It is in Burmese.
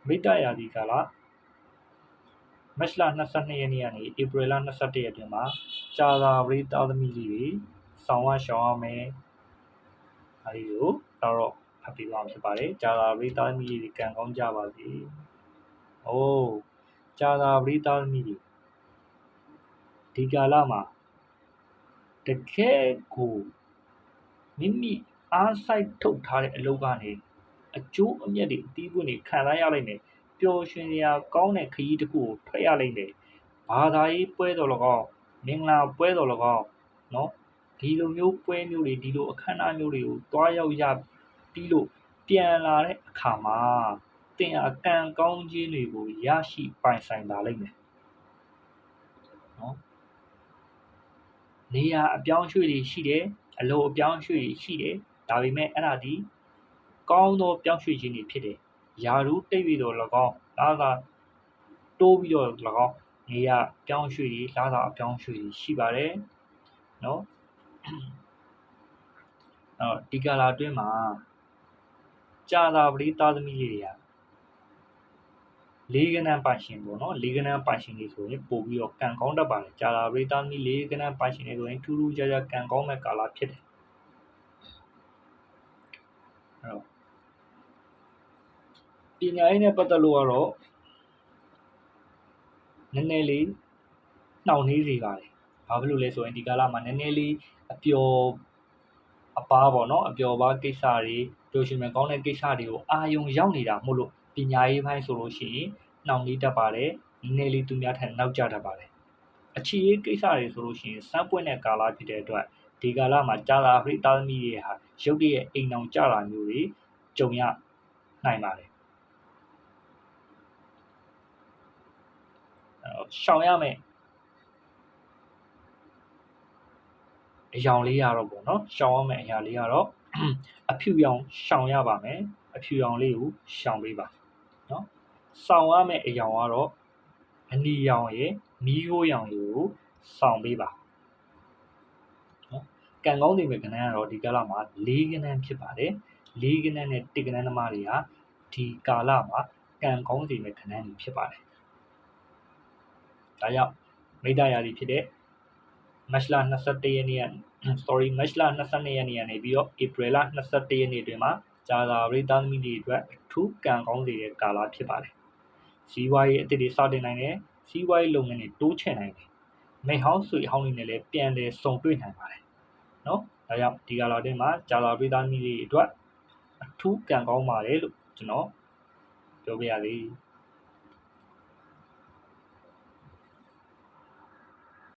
မိတ္တရာသီကာလမတ်လ22ရက်နေ့ကနေဧပြီလ21ရက်တွင်မှာကြာသာပရိသားသမီးလေးတွေဆောင်ရရှောင်ရမယ်အဲဒီကိုတော့ဖတ်ပြီးသွားဖြစ်ပါတယ်ကြာသာပရိသားသမီးလေးတွေကံကောင်းကြပါစေကြာသာပရိသားသမီးတွေဒီကာလမှာတကယ်ကိုမိမိအားစိုက်ထုတ်ထားတဲ့အလုပ်ကနေအကျိုးအမြတ်တွေအသီးပွင့်တွေခံစားရလိမ့်မယ်ပျော်ရွှင်စရာကောင်းတဲ့ခရီးတစ်ခုကိုထွက်ရလိမ့်မယ်ဘာသာရေးပွဲတော်၎င်းမင်္ဂလာပွဲတော်၎င်းနော်ဒီလိုမျိုးပွဲမျိုးတွေဒီလိုအခမ်းအနားမျိုးတွေကိုတွားရောက်ရပြီးလို့ပြန်လာတဲ့အခါမှာတင်အကံကောင်းခြင်းတွေကိုရရှိပိုင်ဆိုင်လာလိမ့်မယ်နော်နေရာအပြောင်းအရွှေ့တွေရှိတယ်အလုပ်အပြောင်းအရွှေ့တွေရှိတယ်ဒါပေမဲ့အဲ့ဒါဒီကောင်းသောပြောင်းရွှေ့ခြင်းတွေဖြစ်တယ်ယာရုတိတ်ပြီးတော့၎င်းလာသာတိုးပြီးတော့၎င်းနေရာပြောင်းရွှေ့တွေလာသာအပြောင်းရွှေ့တွေရှိပါတယ်နော်ဒီကာလအတွင်းမှာကြာသာပရိသားသမီးလေးတွေကလေးကနန်းပိုင်ရှင်ပေါ့နော်လေးကနန်းပိုင်ရှင်တွေဆိုရင်ပို့ပြီးတော့ကံကောင်းတတ်ပါတယ်ကြာသာပရိသားသမီးလေးကနန်းပိုင်ရှင်တွေဆိုရင်ထူးထူးခြားခြားကံကောင်းမဲ့ကာလဖြစ်တယ်ပညာရေးနဲ့ပတ်သက်လို့ကတော့နည်းနည်းလေးနှောင့်နှေးစေပါတယ်ဘာဖြစ်လို့လဲဆိုရင်ဒီကာလမှာနည်းနည်းလေးအပျော်အပါးပေါ့နော်အပျော်ပါးကိစ္စတွေပျော်ရွှင်မဲ့ကောင်းတဲ့ကိစ္စတွေကိုအာယုံရောက်နေတာမို့လို့ပညာရေးပိုင်းဆိုလို့ရှိရင်နှောင့်နှေးတတ်ပါတယ်နည်းနည်းလေးသူများထက်နောက်ကျတတ်ပါတယ်အခြေရေးကိစ္စတွေဆိုလို့ရှိရင်စမ်းပွင့်တဲ့ကာလဖြစ်တဲ့အတွက်ဒီကာလမှာကြာသာပရိသားသမီးတွေဟာရုပ်တရက်အိမ်အောင်ကြတာမျိုးတွေကြုံရနိုင်ပါတယ်ရှောင်ရမယ်အယောင်လေးရတော့ပေါ့နော်ရှောင်ရမယ်အရာလေးကတော့အဖြူရောင်ရှောင်ရပါမယ်အဖြူရောင်လေးကိုရှောင်ပေးပါနော်ဆောင်ရမယ်အယောင်ကတော့အနီရောင်ရဲ့မီးခိုးရောင်ကိုဆောင်ပေးပါနော်ကံကောင်းနေမဲ့ကဏ္ဍကတော့ဒီကာလမှာ၄ကဏ္ဍဖြစ်ပါတယ်၄ကဏ္ဍနဲ့၁ကဏ္ဍသမားတွေဟာဒီကာလမှာကံကောင်းနေမဲ့ကဏ္ဍတွေဖြစ်ပါတယ်ဒါကြောင့်မိတ္တရာသီဖြစ်တဲ့မတ်လ21ရက်နေ့မတ်လ22ရက်နေ့ကနေပြီးတော့ဧပြီလ21ရက်နေ့တွင်မှာကြာသာပရိသားသမီးတွေအတွက်အထူးကံကောင်းစေတဲ့ကာလဖြစ်ပါတယ်စီးပွားရေးအသစ်တွေစတင်နိုင်တယ်စီးပွားရေးလုပ်ငန်းတွေတိုးချဲ့နိုင်တယ်မိဟောင်းဆွေဟောင်းတွေနဲ့လည်းပြန်လည်ဆုံတွေ့နိုင်ပါတယ်နော်ဒါကြောင့်ဒီကာလအတွင်းမှာကြာသာပရိသားသမီးတွေအတွက်အထူးကံကောင်းပါတယ်လို့ကျွန်တော်ပြောပြရစေ